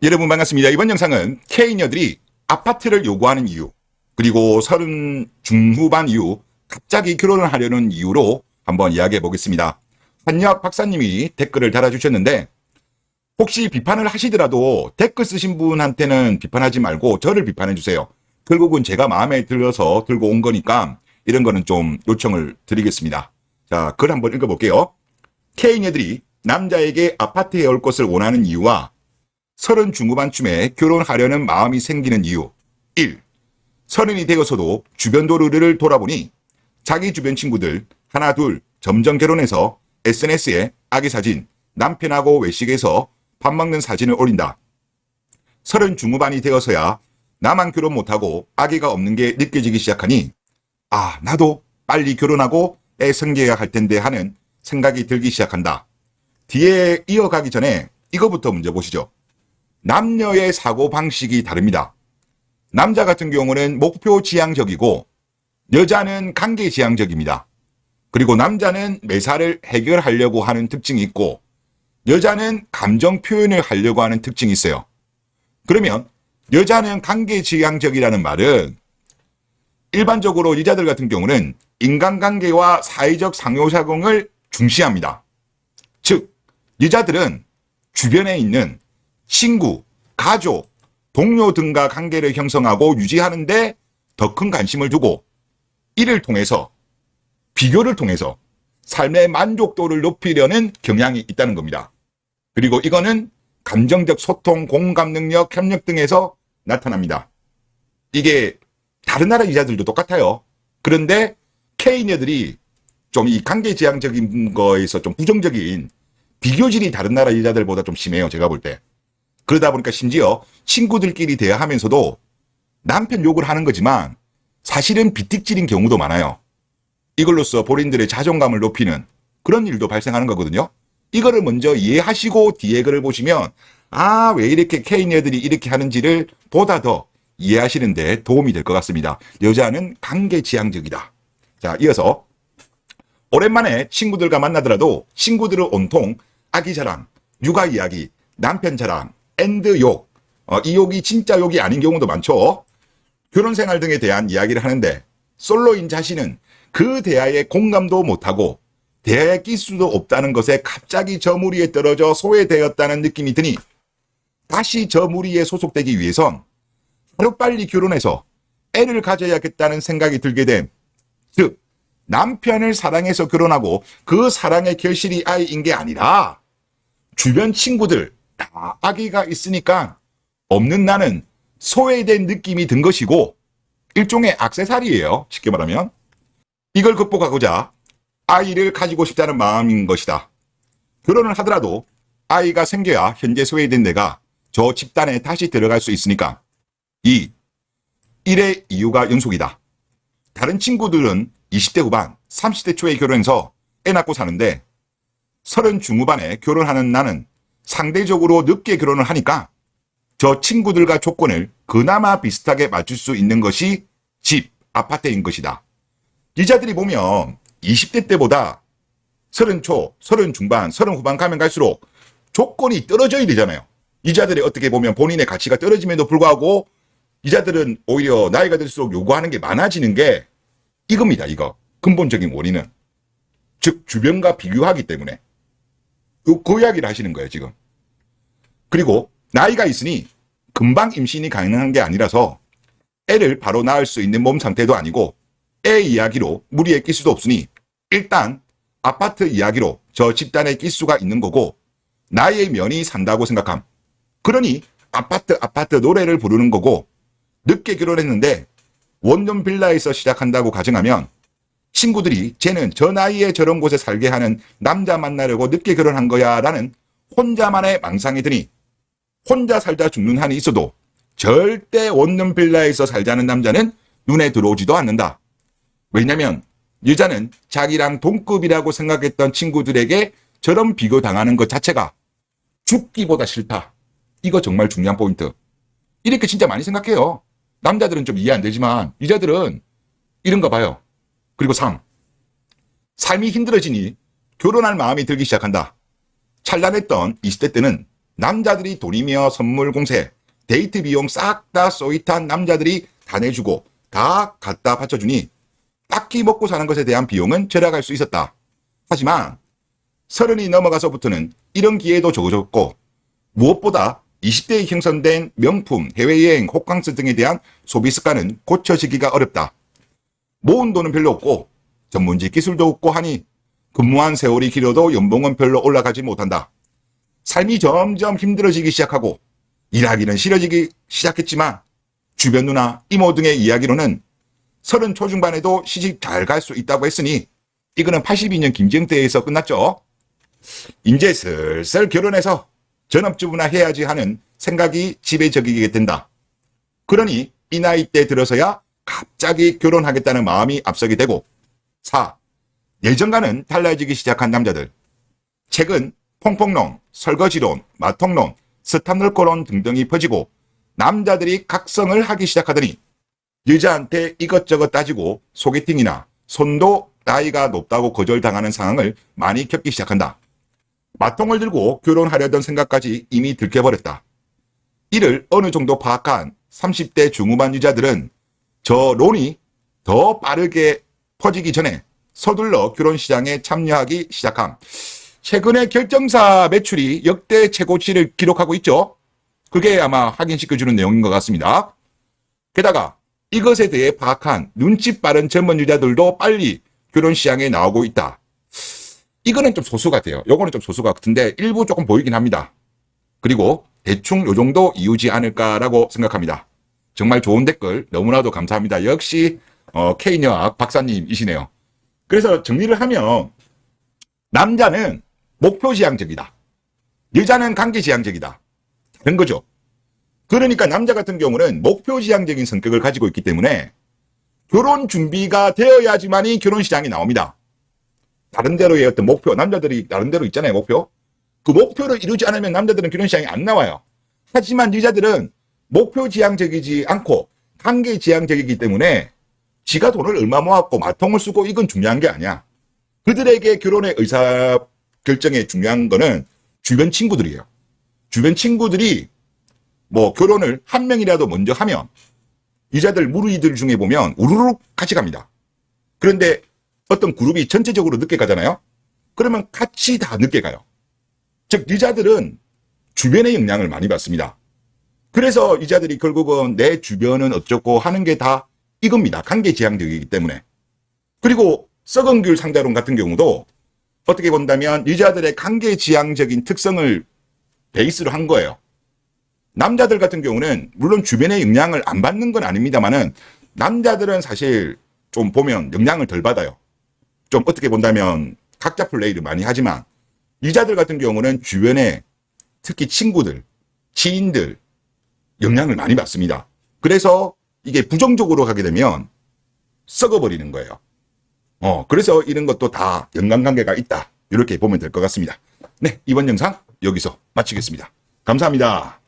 여러분 반갑습니다. 이번 영상은 K녀들이 아파트를 요구하는 이유, 그리고 30 중후반 이후 갑자기 결혼을 하려는 이유로 한번 이야기해 보겠습니다. 한혁 박사님이 댓글을 달아주셨는데, 혹시 비판을 하시더라도 댓글 쓰신 분한테는 비판하지 말고 저를 비판해 주세요. 결국은 제가 마음에 들어서 들고 온 거니까 이런 거는 좀 요청을 드리겠습니다. 자, 글 한번 읽어볼게요. K녀들이 남자에게 아파트에 올 것을 원하는 이유와 30 중후반쯤에 결혼하려는 마음이 생기는 이유. 1. 30이 되어서도 주변 도루를 돌아보니 자기 주변 친구들 하나 둘 점점 결혼해서 SNS에 아기 사진, 남편하고 외식해서 밥 먹는 사진을 올린다. 30 중후반이 되어서야 나만 결혼 못하고 아기가 없는 게 느껴지기 시작하니 아, 나도 빨리 결혼하고 애 생겨야 할 텐데 하는 생각이 들기 시작한다. 뒤에 이어가기 전에 이거부터 먼저 보시죠. 남녀의 사고방식이 다릅니다. 남자 같은 경우는 목표 지향적이고 여자는 관계 지향적입니다. 그리고 남자는 매사를 해결하려고 하는 특징이 있고 여자는 감정 표현을 하려고 하는 특징이 있어요. 그러면 여자는 관계 지향적이라는 말은 일반적으로 여자들 같은 경우는 인간관계와 사회적 상호작용을 중시합니다. 즉, 여자들은 주변에 있는 친구, 가족, 동료 등과 관계를 형성하고 유지하는데 더 큰 관심을 두고 이를 통해서 비교를 통해서 삶의 만족도를 높이려는 경향이 있다는 겁니다. 그리고 이거는 감정적 소통, 공감 능력, 협력 등에서 나타납니다. 이게 다른 나라 여자들도 똑같아요. 그런데 K녀들이 좀 이 관계지향적인 거에서 좀 부정적인 비교질이 다른 나라 여자들보다 좀 심해요. 제가 볼 때. 그러다 보니까 심지어 친구들끼리 대화하면서도 남편 욕을 하는 거지만 사실은 비틱질인 경우도 많아요. 이걸로써 본인들의 자존감을 높이는 그런 일도 발생하는 거거든요. 이거를 먼저 이해하시고 뒤에 글을 보시면 아, 왜 이렇게 K녀들이 이렇게 하는지를 보다 더 이해하시는데 도움이 될 것 같습니다. 여자는 관계지향적이다. 자, 이어서 오랜만에 친구들과 만나더라도 친구들은 온통 아기 자랑, 육아 이야기, 남편 자랑, 엔드 욕, 이 욕이 진짜 욕이 아닌 경우도 많죠. 결혼 생활 등에 대한 이야기를 하는데 솔로인 자신은 그 대화에 공감도 못하고 대화에 낄 수도 없다는 것에 갑자기 저 무리에 떨어져 소외되었다는 느낌이 드니 다시 저 무리에 소속되기 위해선 하루빨리 결혼해서 애를 가져야겠다는 생각이 들게 됨. 즉, 남편을 사랑해서 결혼하고 그 사랑의 결실이 아이인 게 아니라 주변 친구들 다 아기가 있으니까 없는 나는 소외된 느낌이 든 것이고 일종의 액세서리예요. 쉽게 말하면. 이걸 극복하고자 아이를 가지고 싶다는 마음인 것이다. 결혼을 하더라도 아이가 생겨야 현재 소외된 내가 저 집단에 다시 들어갈 수 있으니까. 2. 일의 이유가 연속이다. 다른 친구들은 20대 후반, 30대 초에 결혼해서 애 낳고 사는데 30 중후반에 결혼하는 나는 상대적으로 늦게 결혼을 하니까 저 친구들과 조건을 그나마 비슷하게 맞출 수 있는 것이 집, 아파트인 것이다. 여자들이 보면 20대 때보다 30 초, 30 중반, 30 후반 가면 갈수록 조건이 떨어져야 되잖아요. 여자들이 어떻게 보면 본인의 가치가 떨어짐에도 불구하고 여자들은 오히려 나이가 들수록 요구하는 게 많아지는 게 이겁니다. 이거 근본적인 원인은. 즉 주변과 비교하기 때문에 그 이야기를 하시는 거예요 지금. 그리고 나이가 있으니 금방 임신이 가능한 게 아니라서 애를 바로 낳을 수 있는 몸 상태도 아니고 애 이야기로 무리에 낄 수도 없으니 일단 아파트 이야기로 저 집단에 낄 수가 있는 거고 나의 면이 산다고 생각함. 그러니 아파트 노래를 부르는 거고 늦게 결혼했는데 원룸 빌라에서 시작한다고 가정하면 친구들이 쟤는 저 나이에 저런 곳에 살게 하는 남자 만나려고 늦게 결혼한 거야 라는 혼자만의 망상이 드니 혼자 살다 죽는 한이 있어도 절대 원룸 빌라에서 살자는 남자는 눈에 들어오지도 않는다. 왜냐면 여자는 자기랑 동급이라고 생각했던 친구들에게 저런 비교당하는 것 자체가 죽기보다 싫다. 이거 정말 중요한 포인트. 이렇게 진짜 많이 생각해요. 남자들은 좀 이해 안 되지만 여자들은 이런가 봐요. 그리고 3. 삶이 힘들어지니 결혼할 마음이 들기 시작한다. 찬란했던 20대 때는 남자들이 돈이며 선물 공세, 데이트 비용 싹 다 쏘이탄 남자들이 다 내주고 다 갖다 바쳐주니 딱히 먹고 사는 것에 대한 비용은 절약할 수 있었다. 하지만 30이 넘어가서부터는 이런 기회도 적어졌고 무엇보다 20대에 형성된 명품, 해외여행, 호캉스 등에 대한 소비 습관은 고쳐지기가 어렵다. 모은 돈은 별로 없고 전문직 기술도 없고 하니 근무한 세월이 길어도 연봉은 별로 올라가지 못한다. 삶이 점점 힘들어지기 시작하고 일하기는 싫어지기 시작했지만 주변 누나, 이모 등의 이야기로는 30 초중반에도 시집 잘 갈 수 있다고 했으니 이거는 82년 김정 때에서 끝났죠. 이제 슬슬 결혼해서 전업주부나 해야지 하는 생각이 지배적이게 된다. 그러니 이 나이 때 들어서야 갑자기 결혼하겠다는 마음이 앞서게 되고 4. 예전과는 달라지기 시작한 남자들. 최근 퐁퐁론, 설거지론, 마통론, 스탑널코론 등등이 퍼지고 남자들이 각성을 하기 시작하더니 여자한테 이것저것 따지고 소개팅이나 손도 나이가 높다고 거절당하는 상황을 많이 겪기 시작한다. 마통을 들고 결혼하려던 생각까지 이미 들켜버렸다. 이를 어느 정도 파악한 30대 중후반 여자들은 저 론이 더 빠르게 퍼지기 전에 서둘러 결혼 시장에 참여하기 시작함. 최근에 결정사 매출이 역대 최고치를 기록하고 있죠. 그게 아마 확인시켜주는 내용인 것 같습니다. 게다가 이것에 대해 파악한 눈치 빠른 젊은 여자들도 빨리 결혼 시장에 나오고 있다. 이거는 좀 소수 같아요. 요거는 좀 소수 같은데 일부 조금 보이긴 합니다. 그리고 대충 요 정도 이유지 않을까라고 생각합니다. 정말 좋은 댓글 너무나도 감사합니다. 역시 K여학 박사님이시네요. 그래서 정리를 하면 남자는 목표지향적이다. 여자는 관계지향적이다. 다른 거죠. 그러니까 남자 같은 경우는 목표지향적인 성격을 가지고 있기 때문에 결혼 준비가 되어야지만이 결혼 시장이 나옵니다. 다른 데로의 어떤 목표, 남자들이 다른 데로 있잖아요, 목표. 그 목표를 이루지 않으면 남자들은 결혼 시장에 안 나와요. 하지만 여자들은 목표지향적이지 않고 관계지향적이기 때문에 지가 돈을 얼마 모았고 마통을 쓰고 이건 중요한 게 아니야. 그들에게 결혼의 의사결정에 중요한 거는 주변 친구들이에요. 주변 친구들이 뭐 결혼을 한 명이라도 먼저 하면 여자들 무리들 중에 보면 우르르 같이 갑니다. 그런데 어떤 그룹이 전체적으로 늦게 가잖아요. 그러면 같이 다 늦게 가요. 즉 여자들은 주변의 영향을 많이 받습니다. 그래서 여자들이 결국은 내 주변은 어쩌고 하는 게 다 이겁니다. 관계지향적이기 때문에. 그리고 썩은 귤 상자론 같은 경우도 어떻게 본다면 여자들의 관계지향적인 특성을 베이스로 한 거예요. 남자들 같은 경우는 물론 주변의 영향을 안 받는 건 아닙니다만은 남자들은 사실 좀 보면 영향을 덜 받아요. 좀 어떻게 본다면 각자 플레이를 많이 하지만 여자들 같은 경우는 주변에 특히 친구들, 지인들 영향을 많이 받습니다. 그래서 이게 부정적으로 가게 되면 썩어버리는 거예요. 그래서 이런 것도 다 연관관계가 있다. 이렇게 보면 될 것 같습니다. 네, 이번 영상 여기서 마치겠습니다. 감사합니다.